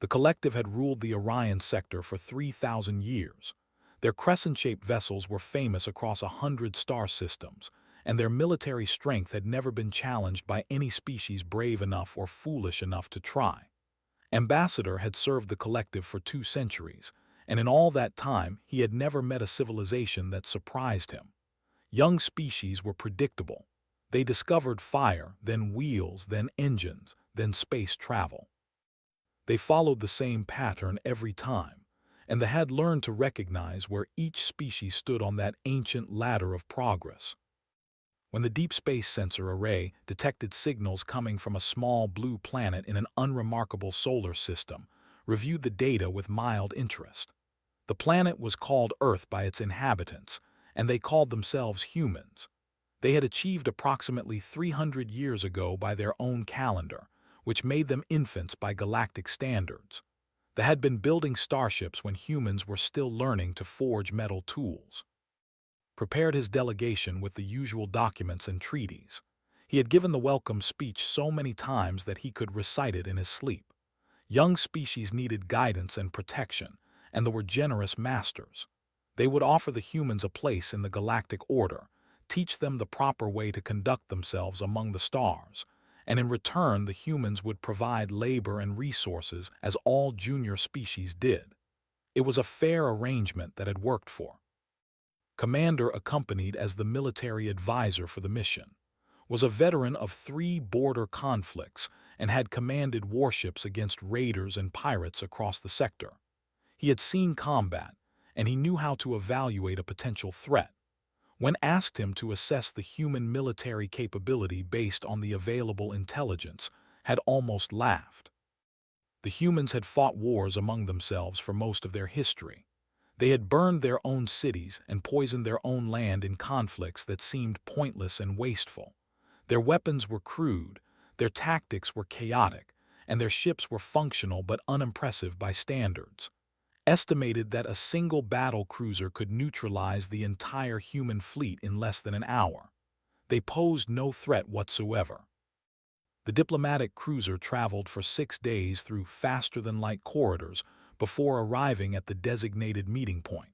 The collective had ruled the Orion sector for 3,000 years. Their crescent-shaped vessels were famous across 100 star systems, and their military strength had never been challenged by any species brave enough or foolish enough to try. Ambassador had served the collective for 2 centuries, and in all that time he had never met a civilization that surprised him. Young species were predictable. They discovered fire, then wheels, then engines, then space travel. They followed the same pattern every time, and they had learned to recognize where each species stood on that ancient ladder of progress. When the Deep Space Sensor Array detected signals coming from a small blue planet in an unremarkable solar system, reviewed the data with mild interest. The planet was called Earth by its inhabitants, and they called themselves humans. They had achieved approximately 300 years ago by their own calendar, which made them infants by galactic standards. They had been building starships when humans were still learning to forge metal tools. Prepared his delegation with the usual documents and treaties. He had given the welcome speech so many times that he could recite it in his sleep. Young species needed guidance and protection, and there were generous masters. They would offer the humans a place in the galactic order, teach them the proper way to conduct themselves among the stars, and in return the humans would provide labor and resources as all junior species did. It was a fair arrangement that had worked for. Commander, accompanied as the military advisor for the mission, was a veteran of 3 border conflicts and had commanded warships against raiders and pirates across the sector. He had seen combat, and he knew how to evaluate a potential threat. When asked him to assess the human military capability based on the available intelligence, had almost laughed. The humans had fought wars among themselves for most of their history. They had burned their own cities and poisoned their own land in conflicts that seemed pointless and wasteful. Their weapons were crude, their tactics were chaotic, and their ships were functional but unimpressive by standards. Estimated that a single battle cruiser could neutralize the entire human fleet in less than an hour. They posed no threat whatsoever. The diplomatic cruiser traveled for 6 days through faster-than-light corridors before arriving at the designated meeting point.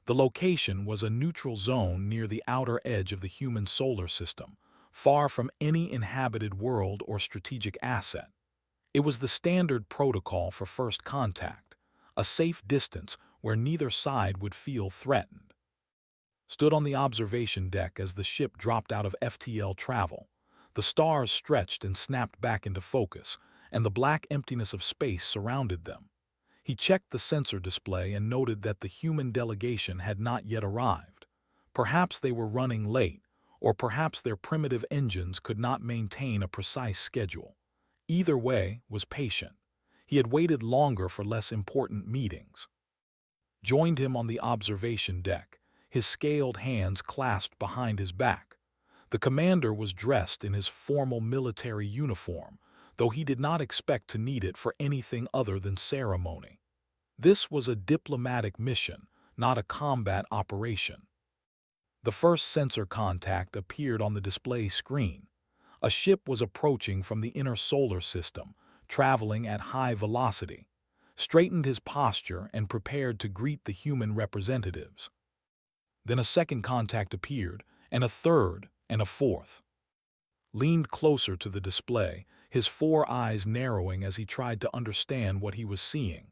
The location was a neutral zone near the outer edge of the human solar system, far from any inhabited world or strategic asset. It was the standard protocol for first contact, a safe distance where neither side would feel threatened. Stood on the observation deck as the ship dropped out of FTL travel. The stars stretched and snapped back into focus, and the black emptiness of space surrounded them. He checked the sensor display and noted that the human delegation had not yet arrived. Perhaps they were running late, or perhaps their primitive engines could not maintain a precise schedule. Either way was patient. He had waited longer for less important meetings. Joined him on the observation deck, his scaled hands clasped behind his back. The commander was dressed in his formal military uniform, though he did not expect to need it for anything other than ceremony. This was a diplomatic mission, not a combat operation. The first sensor contact appeared on the display screen. A ship was approaching from the inner solar system, traveling at high velocity. Straightened his posture and prepared to greet the human representatives. Then a second contact appeared, and a third, and a fourth. Leaned closer to the display, his 4 eyes narrowing as he tried to understand what he was seeing.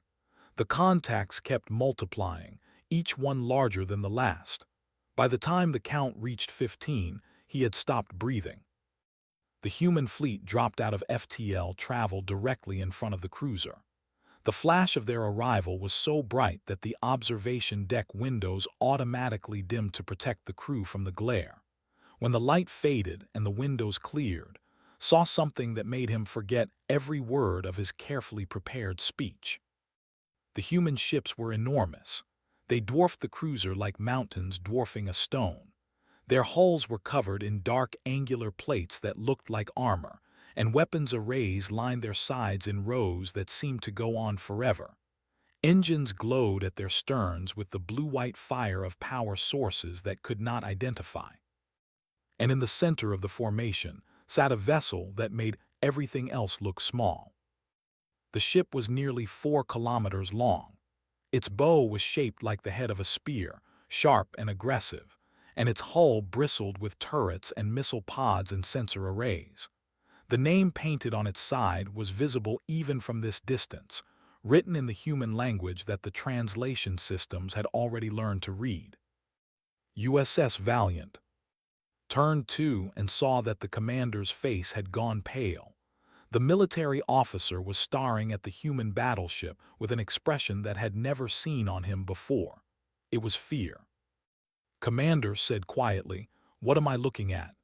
The contacts kept multiplying, each one larger than the last. By the time the count reached 15, he had stopped breathing. The human fleet dropped out of FTL travel directly in front of the cruiser. The flash of their arrival was so bright that the observation deck windows automatically dimmed to protect the crew from the glare. When the light faded and the windows cleared, saw something that made him forget every word of his carefully prepared speech. The human ships were enormous. They dwarfed the cruiser like mountains dwarfing a stone. Their hulls were covered in dark angular plates that looked like armor, and weapons arrays lined their sides in rows that seemed to go on forever. Engines glowed at their sterns with the blue-white fire of power sources that could not identify. And in the center of the formation sat a vessel that made everything else look small. The ship was nearly 4 kilometers long. Its bow was shaped like the head of a spear, sharp and aggressive, and its hull bristled with turrets and missile pods and sensor arrays. The name painted on its side was visible even from this distance, written in the human language that the translation systems had already learned to read. USS Valiant. Turned to and saw that the commander's face had gone pale. The military officer was staring at the human battleship with an expression that had never seen on him before. It was fear. Commander said quietly, "What am I looking at?"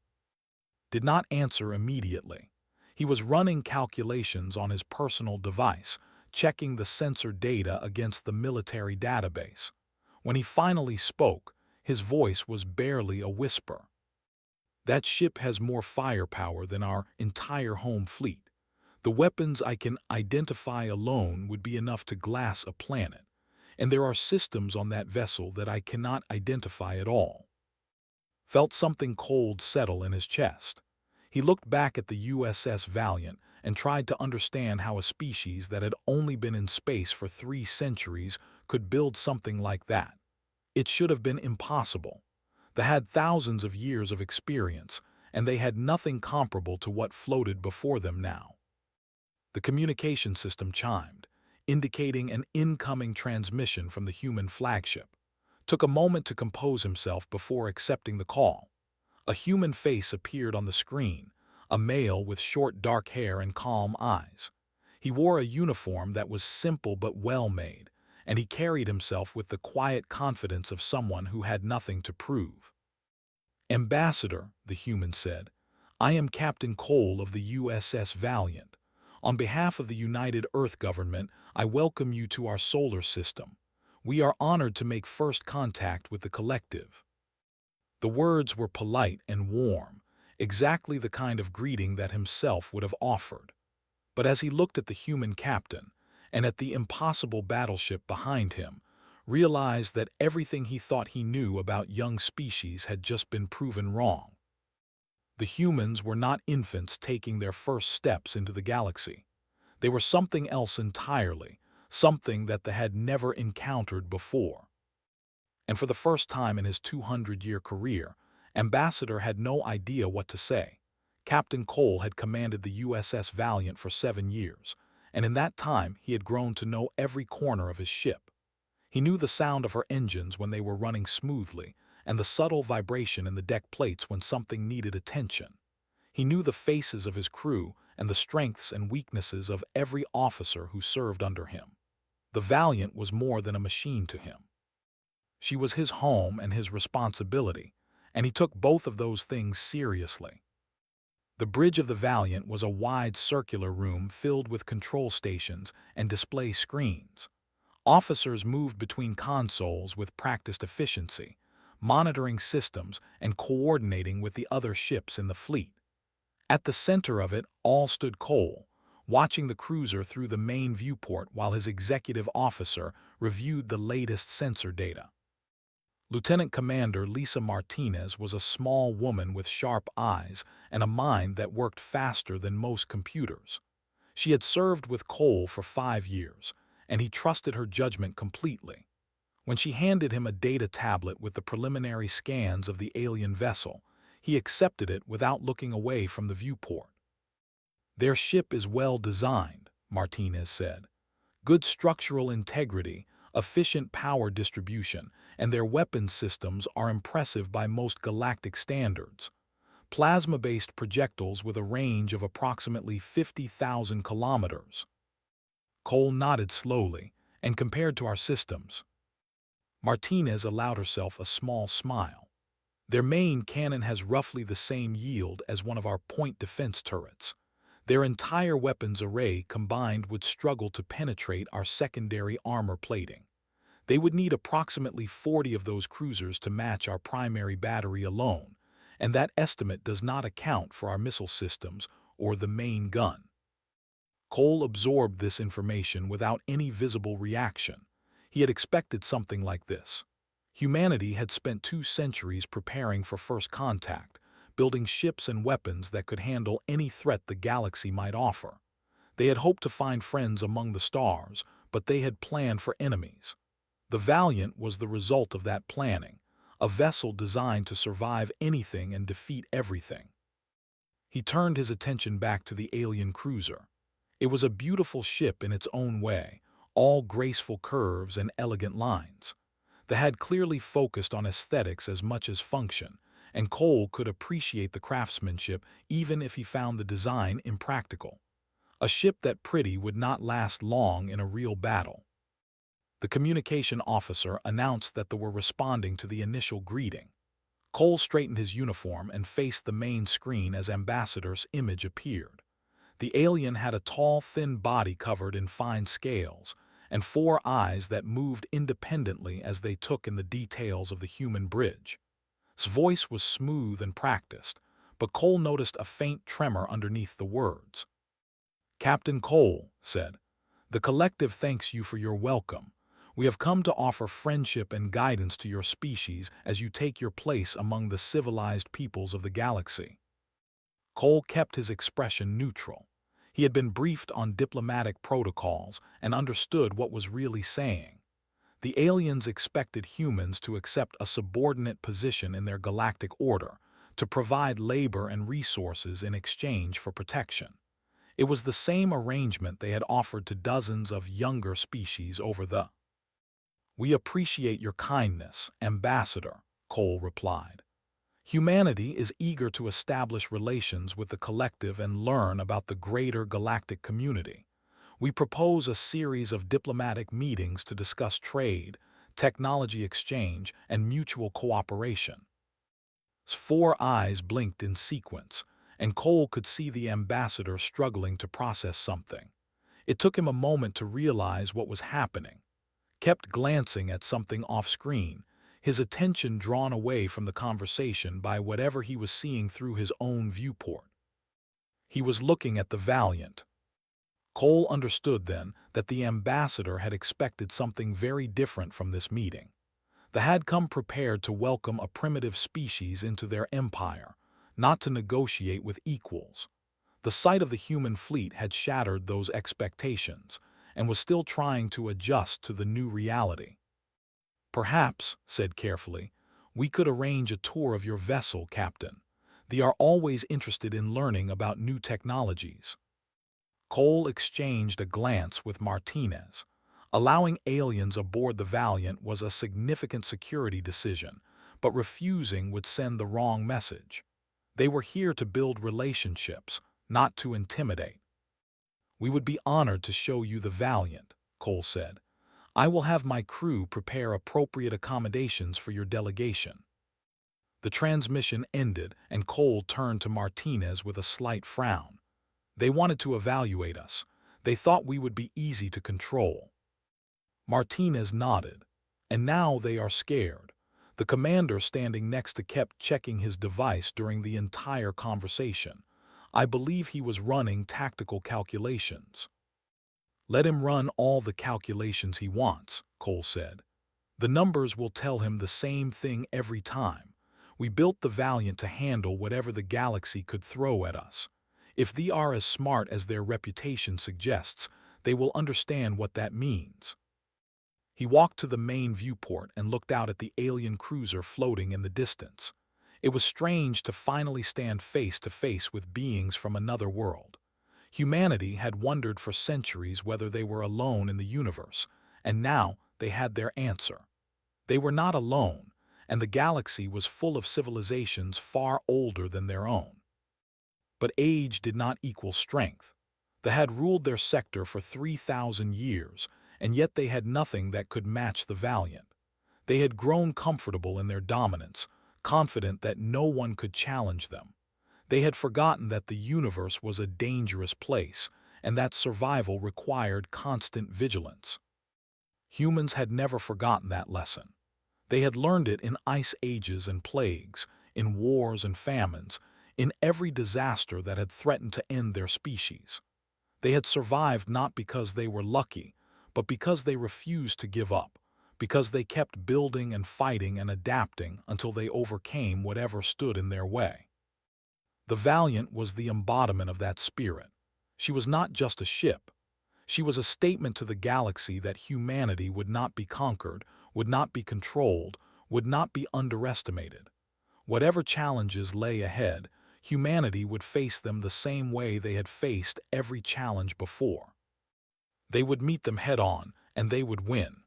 Did not answer immediately. He was running calculations on his personal device, checking the sensor data against the military database. When he finally spoke, his voice was barely a whisper. "That ship has more firepower than our entire home fleet. The weapons I can identify alone would be enough to glass a planet, and there are systems on that vessel that I cannot identify at all." Felt something cold settle in his chest. He looked back at the USS Valiant and tried to understand how a species that had only been in space for 3 centuries could build something like that. It should have been impossible. They had thousands of years of experience, and they had nothing comparable to what floated before them now. The communication system chimed, indicating an incoming transmission from the human flagship. Took a moment to compose himself before accepting the call. A human face appeared on the screen, a male with short dark hair and calm eyes. He wore a uniform that was simple but well-made, and he carried himself with the quiet confidence of someone who had nothing to prove. "Ambassador," the human said, "I am Captain Cole of the USS Valiant. On behalf of the United Earth Government, I welcome you to our solar system. We are honored to make first contact with the collective." The words were polite and warm, exactly the kind of greeting that himself would have offered. But as he looked at the human captain, and at the impossible battleship behind him, realized that everything he thought he knew about young species had just been proven wrong. The humans were not infants taking their first steps into the galaxy. They were something else entirely, something that they had never encountered before. And for the first time in his 200-year career, Ambassador had no idea what to say. Captain Cole had commanded the USS Valiant for 7 years, and in that time he had grown to know every corner of his ship. He knew the sound of her engines when they were running smoothly, and the subtle vibration in the deck plates when something needed attention. He knew the faces of his crew and the strengths and weaknesses of every officer who served under him. The Valiant was more than a machine to him. She was his home and his responsibility, and he took both of those things seriously. The bridge of the Valiant was a wide circular room filled with control stations and display screens. Officers moved between consoles with practiced efficiency, monitoring systems and coordinating with the other ships in the fleet. At the center of it all stood Cole, watching the cruiser through the main viewport while his executive officer reviewed the latest sensor data. Lieutenant Commander Lisa Martinez was a small woman with sharp eyes and a mind that worked faster than most computers. She had served with Cole for 5 years, and he trusted her judgment completely. When she handed him a data tablet with the preliminary scans of the alien vessel, he accepted it without looking away from the viewport. "Their ship is well designed," Martinez said. "Good structural integrity, efficient power distribution, and their weapons systems are impressive by most galactic standards. Plasma-based projectiles with a range of approximately 50,000 kilometers." Cole nodded slowly and compared to our systems. Martinez allowed herself a small smile. "Their main cannon has roughly the same yield as one of our point defense turrets. Their entire weapons array combined would struggle to penetrate our secondary armor plating. They would need approximately 40 of those cruisers to match our primary battery alone, and that estimate does not account for our missile systems or the main gun." Cole absorbed this information without any visible reaction. He had expected something like this. Humanity had spent 2 centuries preparing for first contact, building ships and weapons that could handle any threat the galaxy might offer. They had hoped to find friends among the stars, but they had planned for enemies. The Valiant was the result of that planning, a vessel designed to survive anything and defeat everything. He turned his attention back to the alien cruiser. It was a beautiful ship in its own way, all graceful curves and elegant lines. The had clearly focused on aesthetics as much as function, and Cole could appreciate the craftsmanship even if he found the design impractical. A ship that pretty would not last long in a real battle. The communication officer announced that they were responding to the initial greeting. Cole straightened his uniform and faced the main screen as Ambassador's image appeared. The alien had a tall, thin body covered in fine scales, and 4 eyes that moved independently as they took in the details of the human bridge. His voice was smooth and practiced, but Cole noticed a faint tremor underneath the words. "Captain Cole," said, "the collective thanks you for your welcome. We have come to offer friendship and guidance to your species as you take your place among the civilized peoples of the galaxy." Cole kept his expression neutral. He had been briefed on diplomatic protocols and understood what was really saying. The aliens expected humans to accept a subordinate position in their galactic order, to provide labor and resources in exchange for protection. It was the same arrangement they had offered to dozens of younger species over the. "We appreciate your kindness, Ambassador," Cole replied. "Humanity is eager to establish relations with the collective and learn about the greater galactic community. We propose a series of diplomatic meetings to discuss trade, technology exchange, and mutual cooperation." 4 eyes blinked in sequence, and Cole could see the ambassador struggling to process something. It took him a moment to realize what was happening. Kept glancing at something off-screen, his attention drawn away from the conversation by whatever he was seeing through his own viewport. He was looking at the Valiant. Cole understood then that the ambassador had expected something very different from this meeting. They had come prepared to welcome a primitive species into their empire, not to negotiate with equals. The sight of the human fleet had shattered those expectations, and was still trying to adjust to the new reality. "Perhaps," said carefully, "we could arrange a tour of your vessel, Captain. They are always interested in learning about new technologies." Cole exchanged a glance with Martinez. Allowing aliens aboard the Valiant was a significant security decision, but refusing would send the wrong message. They were here to build relationships, not to intimidate. "We would be honored to show you the Valiant," Cole said. "I will have my crew prepare appropriate accommodations for your delegation." The transmission ended, and Cole turned to Martinez with a slight frown. "They wanted to evaluate us. They thought we would be easy to control." Martinez nodded. "And now they are scared." The commander standing next to kept checking his device during the entire conversation. I believe he was running tactical calculations. "Let him run all the calculations he wants," Cole said. "The numbers will tell him the same thing every time. We built the Valiant to handle whatever the galaxy could throw at us. If they are as smart as their reputation suggests, they will understand what that means." He walked to the main viewport and looked out at the alien cruiser floating in the distance. It was strange to finally stand face to face with beings from another world. Humanity had wondered for centuries whether they were alone in the universe, and now they had their answer. They were not alone, and the galaxy was full of civilizations far older than their own. But age did not equal strength. They had ruled their sector for 3,000 years, and yet they had nothing that could match the Valiant. They had grown comfortable in their dominance, confident that no one could challenge them. They had forgotten that the universe was a dangerous place, and that survival required constant vigilance. Humans had never forgotten that lesson. They had learned it in ice ages and plagues, in wars and famines, in every disaster that had threatened to end their species. They had survived not because they were lucky, but because they refused to give up, because they kept building and fighting and adapting until they overcame whatever stood in their way. The Valiant was the embodiment of that spirit. She was not just a ship. She was a statement to the galaxy that humanity would not be conquered, would not be controlled, would not be underestimated. Whatever challenges lay ahead, humanity would face them the same way they had faced every challenge before. They would meet them head-on, and they would win.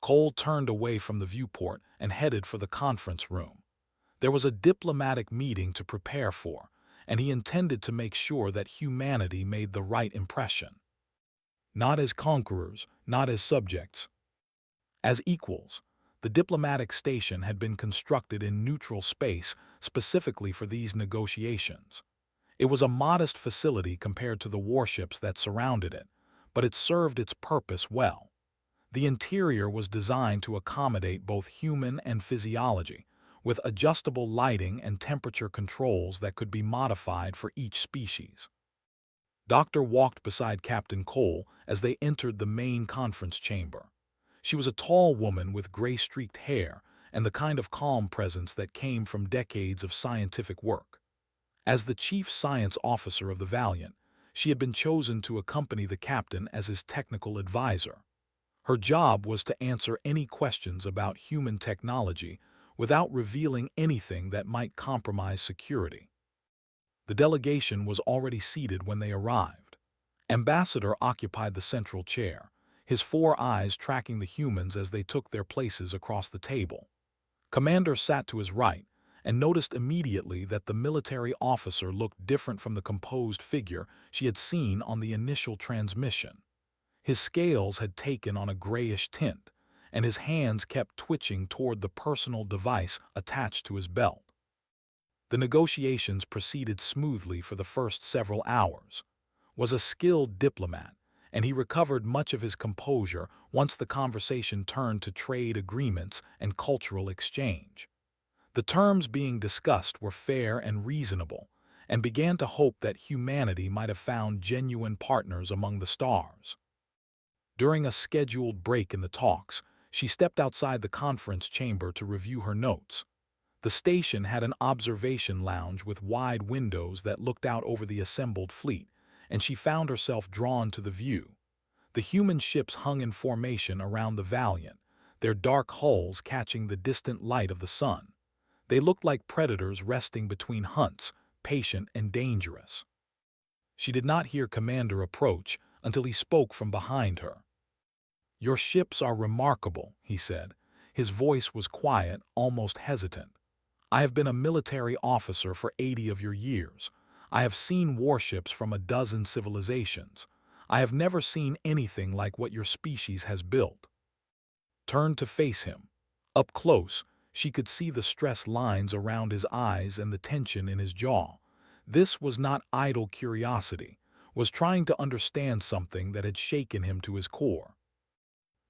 Cole turned away from the viewport and headed for the conference room. There was a diplomatic meeting to prepare for, and he intended to make sure that humanity made the right impression. Not as conquerors, not as subjects. As equals. The diplomatic station had been constructed in neutral space specifically for these negotiations. It was a modest facility compared to the warships that surrounded it, but it served its purpose well. The interior was designed to accommodate both human and physiology, with adjustable lighting and temperature controls that could be modified for each species. Doctor walked beside Captain Cole as they entered the main conference chamber. She was a tall woman with gray-streaked hair and the kind of calm presence that came from decades of scientific work. As the chief science officer of the Valiant, she had been chosen to accompany the captain as his technical advisor. Her job was to answer any questions about human technology without revealing anything that might compromise security. The delegation was already seated when they arrived. Ambassador occupied the central chair, his four eyes tracking the humans as they took their places across the table. Commander sat to his right and noticed immediately that the military officer looked different from the composed figure she had seen on the initial transmission. His scales had taken on a grayish tint, and his hands kept twitching toward the personal device attached to his belt. The negotiations proceeded smoothly for the first several hours. Was a skilled diplomat, and he recovered much of his composure once the conversation turned to trade agreements and cultural exchange. The terms being discussed were fair and reasonable, and began to hope that humanity might have found genuine partners among the stars. During a scheduled break in the talks, she stepped outside the conference chamber to review her notes. The station had an observation lounge with wide windows that looked out over the assembled fleet, and she found herself drawn to the view. The human ships hung in formation around the Valiant, their dark hulls catching the distant light of the sun. They looked like predators resting between hunts, patient and dangerous. She did not hear Commander approach until he spoke from behind her. "Your ships are remarkable," he said. His voice was quiet, almost hesitant. "I have been a military officer for 80 of your years. I have seen warships from a dozen civilizations. I have never seen anything like what your species has built." Turned to face him. Up close, she could see the stress lines around his eyes and the tension in his jaw. This was not idle curiosity, was trying to understand something that had shaken him to his core.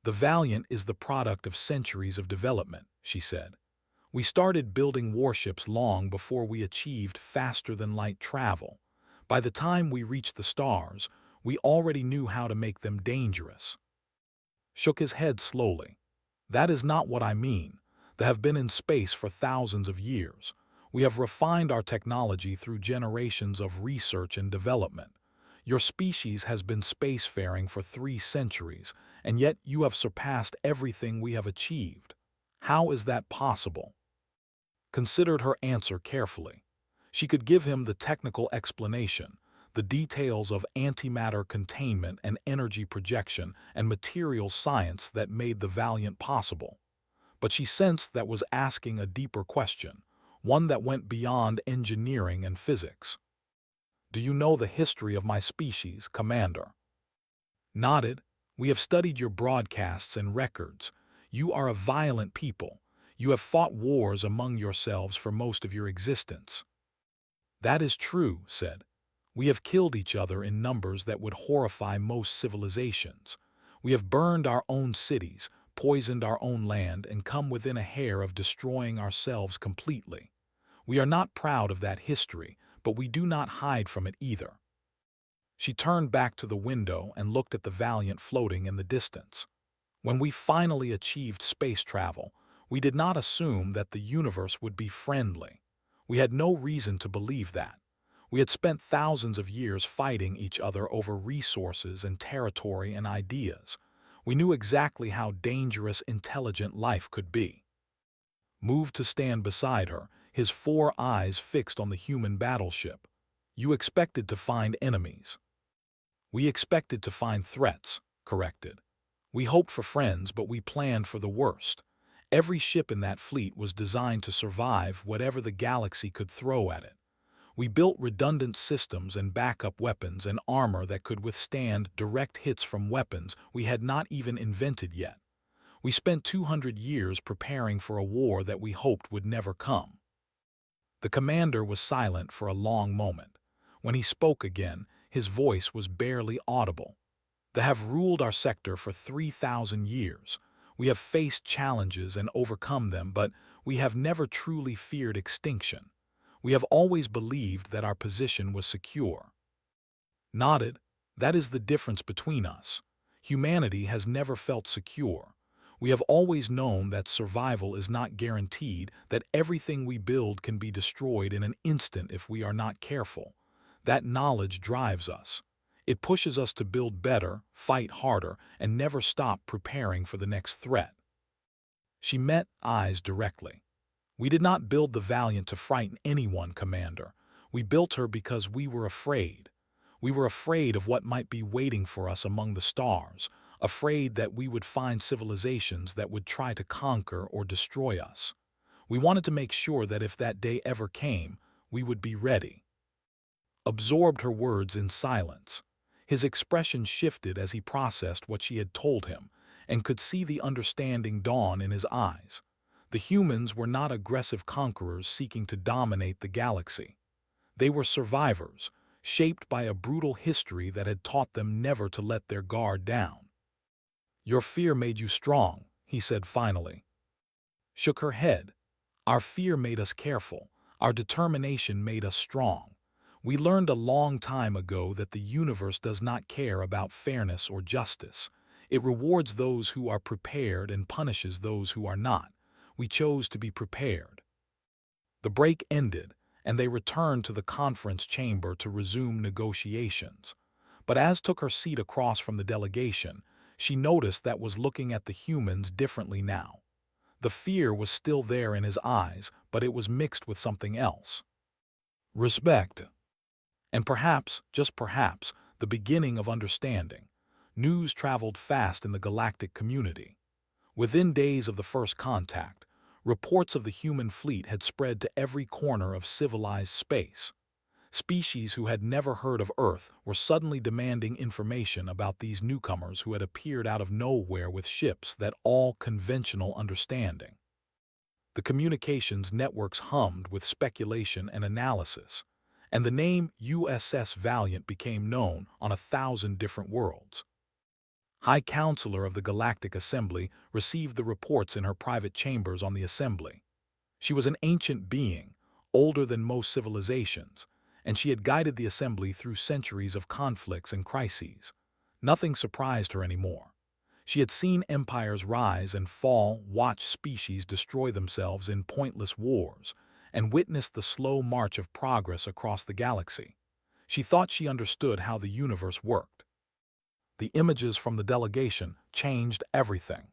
"The Valiant is the product of centuries of development," she said. "We started building warships long before we achieved faster-than-light travel. By the time we reached the stars, we already knew how to make them dangerous." Shook his head slowly. "That is not what I mean. They have been in space for thousands of years. We have refined our technology through generations of research and development. Your species has been spacefaring for 3 centuries, and yet you have surpassed everything we have achieved. How is that possible?" Considered her answer carefully. She could give him the technical explanation, the details of antimatter containment and energy projection and material science that made the Valiant possible. But she sensed that was asking a deeper question, one that went beyond engineering and physics. "Do you know the history of my species, Commander?" Nodded. "We have studied your broadcasts and records. You are a violent people. You have fought wars among yourselves for most of your existence." "That is true," said. "We have killed each other in numbers that would horrify most civilizations. We have burned our own cities, poisoned our own land, and come within a hair of destroying ourselves completely. We are not proud of that history, but we do not hide from it either." She turned back to the window and looked at the Valiant floating in the distance. "When we finally achieved space travel, we did not assume that the universe would be friendly. We had no reason to believe that. We had spent thousands of years fighting each other over resources and territory and ideas. We knew exactly how dangerous intelligent life could be. Moved to stand beside her, his four eyes fixed on the human battleship. You expected to find enemies. We expected to find threats, corrected. We hoped for friends, but we planned for the worst. Every ship in that fleet was designed to survive whatever the galaxy could throw at it. We built redundant systems and backup weapons and armor that could withstand direct hits from weapons we had not even invented yet. We spent 200 years preparing for a war that we hoped would never come. The commander was silent for a long moment. When he spoke again, his voice was barely audible. They have ruled our sector for 3,000 years. We have faced challenges and overcome them, but we have never truly feared extinction. We have always believed that our position was secure. Nodded, that is the difference between us. Humanity has never felt secure. We have always known that survival is not guaranteed, that everything we build can be destroyed in an instant if we are not careful. That knowledge drives us. It pushes us to build better, fight harder, and never stop preparing for the next threat. She met eyes directly. We did not build the Valiant to frighten anyone, Commander. We built her because we were afraid. We were afraid of what might be waiting for us among the stars, afraid that we would find civilizations that would try to conquer or destroy us. We wanted to make sure that if that day ever came, we would be ready. Absorbed her words in silence. His expression shifted as he processed what she had told him, and could see the understanding dawn in his eyes. The humans were not aggressive conquerors seeking to dominate the galaxy. They were survivors, shaped by a brutal history that had taught them never to let their guard down. Your fear made you strong, he said finally. Shook her head. Our fear made us careful. Our determination made us strong. We learned a long time ago that the universe does not care about fairness or justice. It rewards those who are prepared and punishes those who are not. We chose to be prepared. The break ended, and they returned to the conference chamber to resume negotiations. But as took her seat across from the delegation, she noticed that was looking at the humans differently now. The fear was still there in his eyes, but it was mixed with something else. Respect. And perhaps, just perhaps, the beginning of understanding. News traveled fast in the galactic community. Within days of the first contact, reports of the human fleet had spread to every corner of civilized space. Species who had never heard of Earth were suddenly demanding information about these newcomers who had appeared out of nowhere with ships that all conventional understanding. The communications networks hummed with speculation and analysis, and the name USS Valiant became known on 1,000 different worlds. High Counselor of the Galactic Assembly received the reports in her private chambers on the Assembly. She was an ancient being, older than most civilizations, and she had guided the Assembly through centuries of conflicts and crises. Nothing surprised her anymore. She had seen empires rise and fall, watched species destroy themselves in pointless wars, and witnessed the slow march of progress across the galaxy. She thought she understood how the universe worked. The images from the delegation changed everything.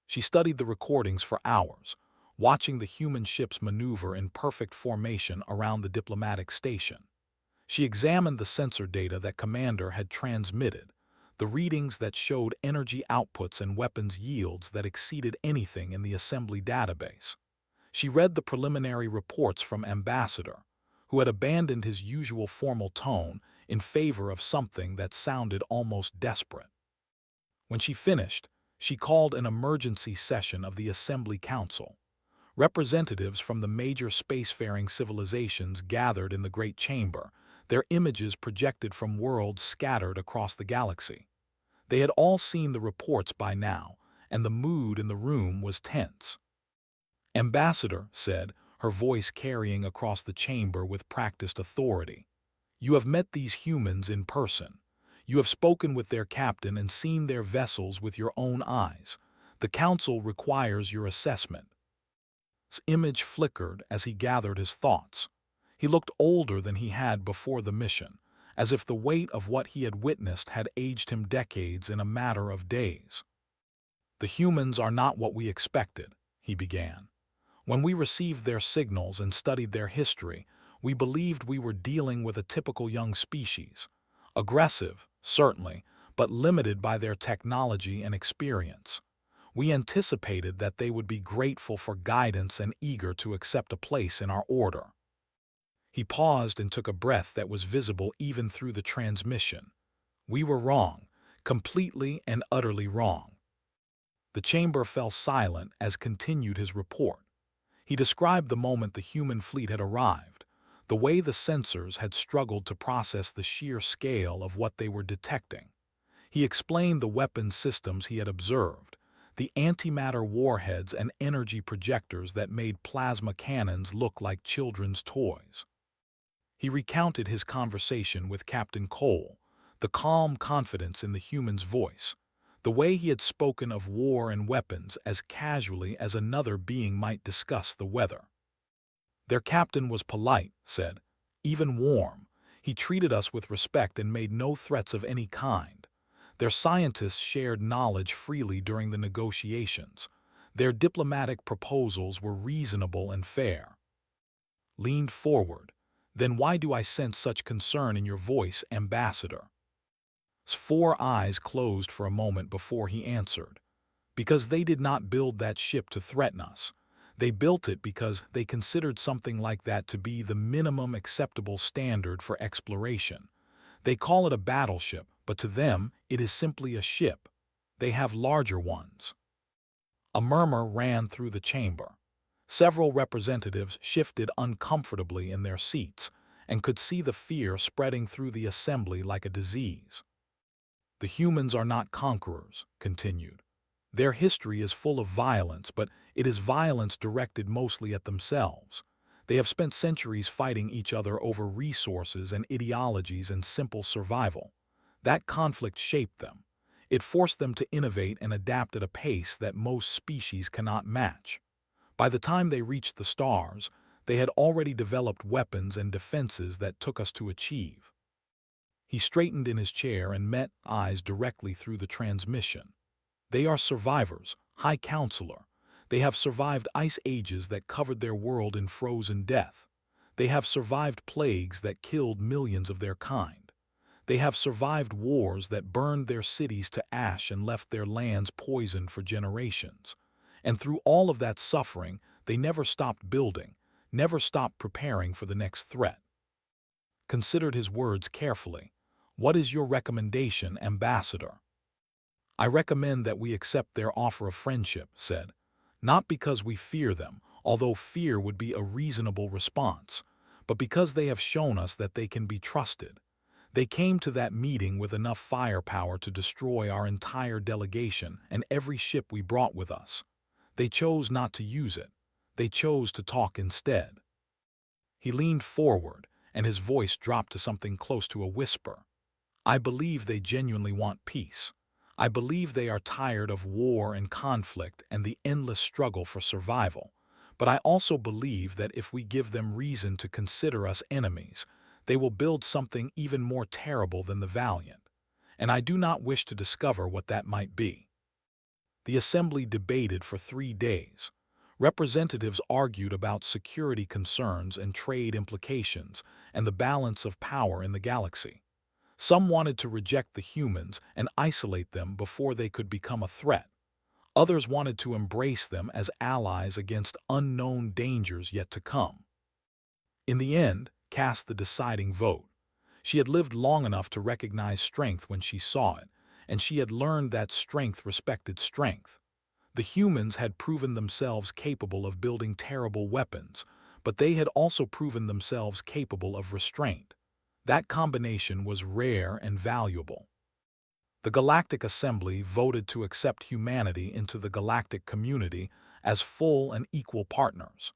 She studied the recordings for hours, watching the human ships maneuver in perfect formation around the diplomatic station. She examined the sensor data that Commander had transmitted, the readings that showed energy outputs and weapons yields that exceeded anything in the Assembly database. She read the preliminary reports from Ambassador, who had abandoned his usual formal tone in favor of something that sounded almost desperate. When she finished, she called an emergency session of the Assembly Council. Representatives from the major spacefaring civilizations gathered in the Great Chamber, their images projected from worlds scattered across the galaxy. They had all seen the reports by now, and the mood in the room was tense. Ambassador said, her voice carrying across the chamber with practiced authority, "You have met these humans in person. You have spoken with their captain and seen their vessels with your own eyes. The council requires your assessment." His image flickered as he gathered his thoughts. He looked older than he had before the mission, as if the weight of what he had witnessed had aged him decades in a matter of days. "The humans are not what we expected," he began. "When we received their signals and studied their history, we believed we were dealing with a typical young species. Aggressive, certainly, but limited by their technology and experience. We anticipated that they would be grateful for guidance and eager to accept a place in our order." He paused and took a breath that was visible even through the transmission. "We were wrong, completely and utterly wrong." The chamber fell silent as continued his report. He described the moment the human fleet had arrived, the way the sensors had struggled to process the sheer scale of what they were detecting. He explained the weapon systems he had observed, the antimatter warheads and energy projectors that made plasma cannons look like children's toys. He recounted his conversation with Captain Cole, the calm confidence in the human's voice, the way he had spoken of war and weapons as casually as another being might discuss the weather. "Their captain was polite," said, "even warm. He treated us with respect and made no threats of any kind. Their scientists shared knowledge freely during the negotiations. Their diplomatic proposals were reasonable and fair." Leaned forward. "Then why do I sense such concern in your voice, Ambassador?" His four eyes closed for a moment before he answered. "Because they did not build that ship to threaten us. They built it because they considered something like that to be the minimum acceptable standard for exploration. They call it a battleship, but to them it is simply a ship. They have larger ones." A murmur ran through the chamber. Several representatives shifted uncomfortably in their seats and could see the fear spreading through the assembly like a disease. "The humans are not conquerors," continued. "Their history is full of violence, but it is violence directed mostly at themselves. They have spent centuries fighting each other over resources and ideologies and simple survival. That conflict shaped them. It forced them to innovate and adapt at a pace that most species cannot match. By the time they reached the stars, they had already developed weapons and defenses that took us to achieve." He straightened in his chair and met eyes directly through the transmission. "They are survivors, High Counselor. They have survived ice ages that covered their world in frozen death. They have survived plagues that killed millions of their kind. They have survived wars that burned their cities to ash and left their lands poisoned for generations. And through all of that suffering, they never stopped building, never stopped preparing for the next threat." Considered his words carefully. "What is your recommendation, Ambassador?" "I recommend that we accept their offer of friendship," said. "Not because we fear them, although fear would be a reasonable response, but because they have shown us that they can be trusted. They came to that meeting with enough firepower to destroy our entire delegation and every ship we brought with us. They chose not to use it. They chose to talk instead." He leaned forward, and his voice dropped to something close to a whisper. "I believe they genuinely want peace. I believe they are tired of war and conflict and the endless struggle for survival. But I also believe that if we give them reason to consider us enemies, they will build something even more terrible than the Valiant. And I do not wish to discover what that might be." The assembly debated for 3 days. Representatives argued about security concerns and trade implications and the balance of power in the galaxy. Some wanted to reject the humans and isolate them before they could become a threat. Others wanted to embrace them as allies against unknown dangers yet to come. In the end, cast the deciding vote. She had lived long enough to recognize strength when she saw it, and she had learned that strength respected strength. The humans had proven themselves capable of building terrible weapons, but they had also proven themselves capable of restraint. That combination was rare and valuable. The Galactic Assembly voted to accept humanity into the galactic community as full and equal partners.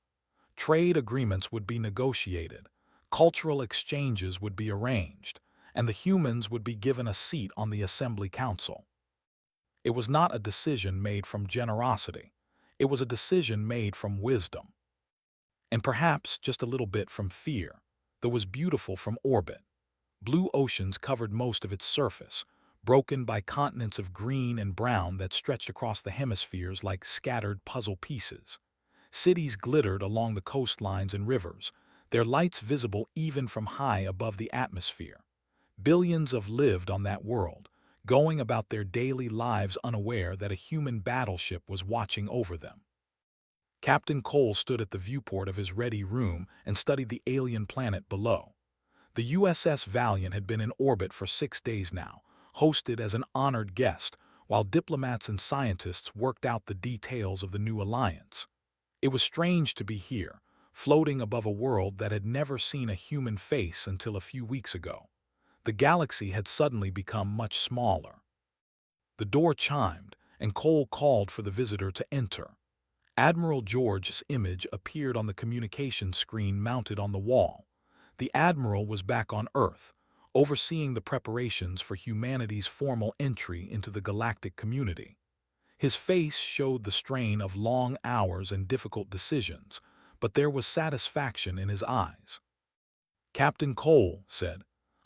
Trade agreements would be negotiated, cultural exchanges would be arranged, and the humans would be given a seat on the Assembly Council. It was not a decision made from generosity. It was a decision made from wisdom. And perhaps just a little bit from fear. that was beautiful from orbit. Blue oceans covered most of its surface, broken by continents of green and brown that stretched across the hemispheres like scattered puzzle pieces. Cities glittered along the coastlines and rivers, their lights visible even from high above the atmosphere. Billions of lived on that world, going about their daily lives unaware that a human battleship was watching over them. Captain Cole stood at the viewport of his ready room and studied the alien planet below. The USS Valiant had been in orbit for 6 days now, hosted as an honored guest, while diplomats and scientists worked out the details of the new alliance. It was strange to be here, floating above a world that had never seen a human face until a few weeks ago. The galaxy had suddenly become much smaller. The door chimed, and Cole called for the visitor to enter. Admiral George's image appeared on the communication screen mounted on the wall. The Admiral was back on Earth, overseeing the preparations for humanity's formal entry into the galactic community. His face showed the strain of long hours and difficult decisions, but there was satisfaction in his eyes. "Captain Cole," said,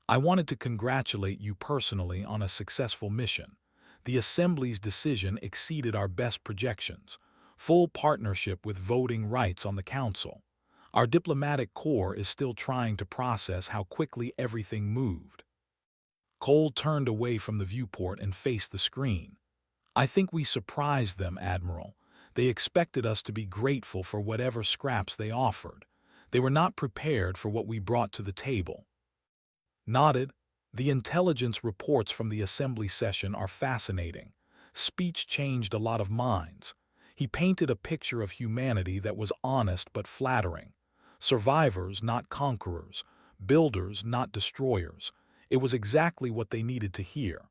"I wanted to congratulate you personally on a successful mission. The Assembly's decision exceeded our best projections. Full partnership with voting rights on the Council. Our diplomatic corps is still trying to process how quickly everything moved." Cole turned away from the viewport and faced the screen. "I think we surprised them, Admiral. They expected us to be grateful for whatever scraps they offered. They were not prepared for what we brought to the table." Nodded. "The intelligence reports from the Assembly session are fascinating." Speech changed a lot of minds. He painted a picture of humanity that was honest but flattering. Survivors, not conquerors. Builders, not destroyers. It was exactly what they needed to hear.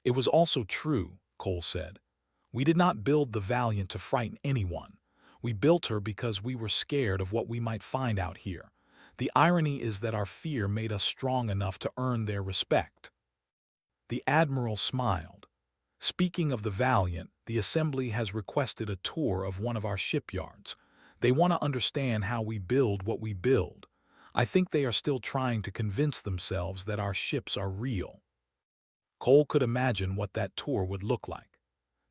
"It was also true," Cole said. "We did not build the Valiant to frighten anyone. We built her because we were scared of what we might find out here. The irony is that our fear made us strong enough to earn their respect." The Admiral smiled. "Speaking of the Valiant, the Assembly has requested a tour of one of our shipyards. They want to understand how we build what we build. I think they are still trying to convince themselves that our ships are real." Cole could imagine what that tour would look like.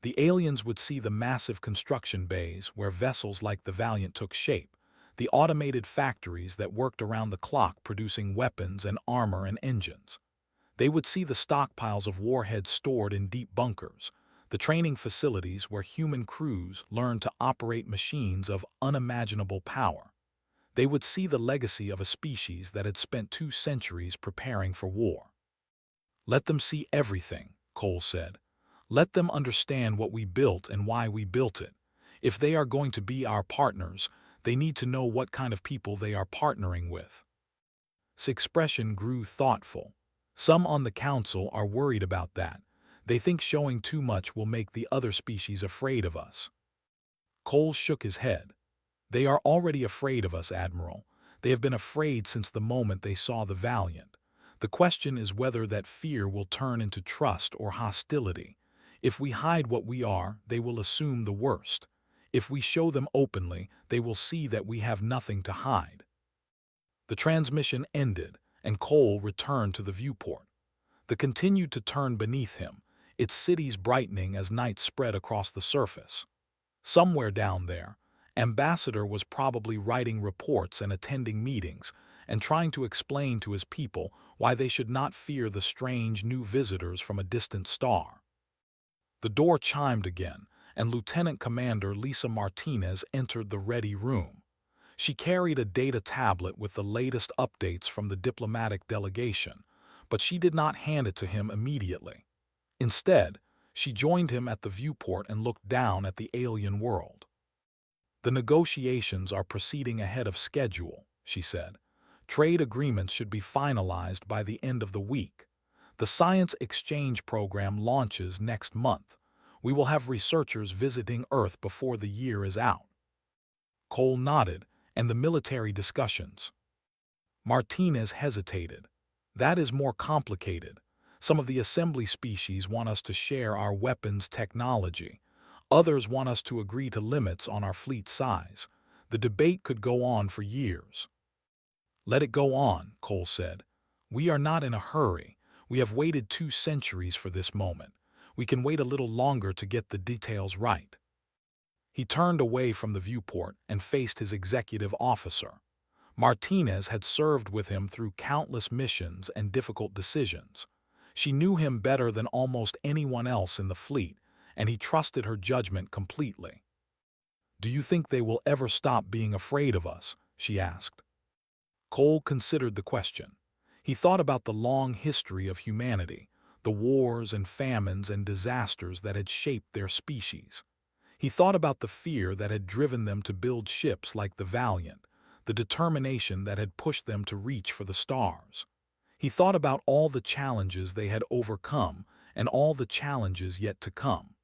The aliens would see the massive construction bays where vessels like the Valiant took shape, the automated factories that worked around the clock producing weapons and armor and engines. They would see the stockpiles of warheads stored in deep bunkers, the training facilities where human crews learned to operate machines of unimaginable power. They would see the legacy of a species that had spent 2 centuries preparing for war. "Let them see everything," Cole said. "Let them understand what we built and why we built it. If they are going to be our partners, they need to know what kind of people they are partnering with." His expression grew thoughtful. "Some on the Council are worried about that. They think showing too much will make the other species afraid of us." Cole shook his head. "They are already afraid of us, Admiral. They have been afraid since the moment they saw the Valiant. The question is whether that fear will turn into trust or hostility. If we hide what we are, they will assume the worst. If we show them openly, they will see that we have nothing to hide." The transmission ended, and Cole returned to the viewport. The continued to turn beneath him, its cities brightening as night spread across the surface. Somewhere down there, Ambassador was probably writing reports and attending meetings, and trying to explain to his people why they should not fear the strange new visitors from a distant star. The door chimed again, and Lieutenant Commander Lisa Martinez entered the ready room. She carried a data tablet with the latest updates from the diplomatic delegation, but she did not hand it to him immediately. Instead, she joined him at the viewport and looked down at the alien world. "The negotiations are proceeding ahead of schedule," she said. "Trade agreements should be finalized by the end of the week. The science exchange program launches next month. We will have researchers visiting Earth before the year is out." Cole nodded. "And the military discussions?" Martinez hesitated. "That is more complicated. Some of the Assembly species want us to share our weapons technology. Others want us to agree to limits on our fleet size. The debate could go on for years." Let it go on, Cole said. We are not in a hurry. We have waited 2 centuries for this moment. We can wait a little longer to get the details right. He turned away from the viewport and faced his executive officer. Martinez had served with him through countless missions and difficult decisions. She knew him better than almost anyone else in the fleet, and he trusted her judgment completely. "Do you think they will ever stop being afraid of us?" she asked. Cole considered the question. He thought about the long history of humanity, the wars and famines and disasters that had shaped their species. He thought about the fear that had driven them to build ships like the Valiant, the determination that had pushed them to reach for the stars. He thought about all the challenges they had overcome and all the challenges yet to come.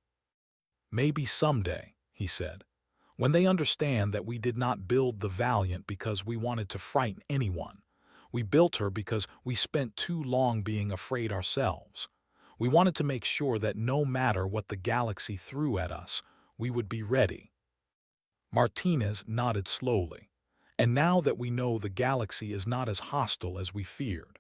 "Maybe someday," he said, "when they understand that we did not build the Valiant because we wanted to frighten anyone. We built her because we spent too long being afraid ourselves. We wanted to make sure that no matter what the galaxy threw at us, we would be ready." Martinez nodded slowly. "And now that we know the galaxy is not as hostile as we feared."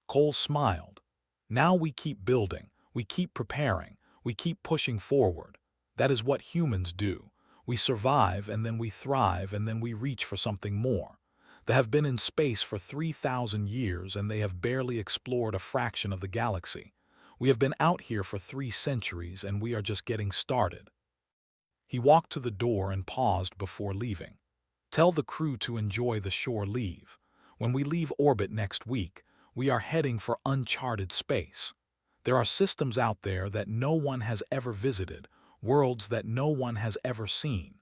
Cole smiled. "Now we keep building, we keep preparing, we keep pushing forward. That is what humans do. We survive, and then we thrive, and then we reach for something more. They have been in space for 3,000 years, and they have barely explored a fraction of the galaxy. We have been out here for 3 centuries, and we are just getting started." He walked to the door and paused before leaving. "Tell the crew to enjoy the shore leave. When we leave orbit next week, we are heading for uncharted space. There are systems out there that no one has ever visited, worlds that no one has ever seen.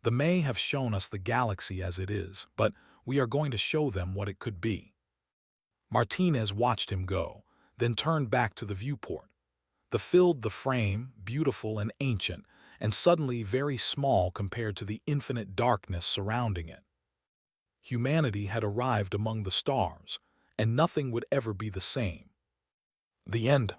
The may have shown us the galaxy as it is, but we are going to show them what it could be." Martinez watched him go, then turned back to the viewport. Filled the frame, beautiful and ancient, and suddenly very small compared to the infinite darkness surrounding it. Humanity had arrived among the stars, and nothing would ever be the same. The end.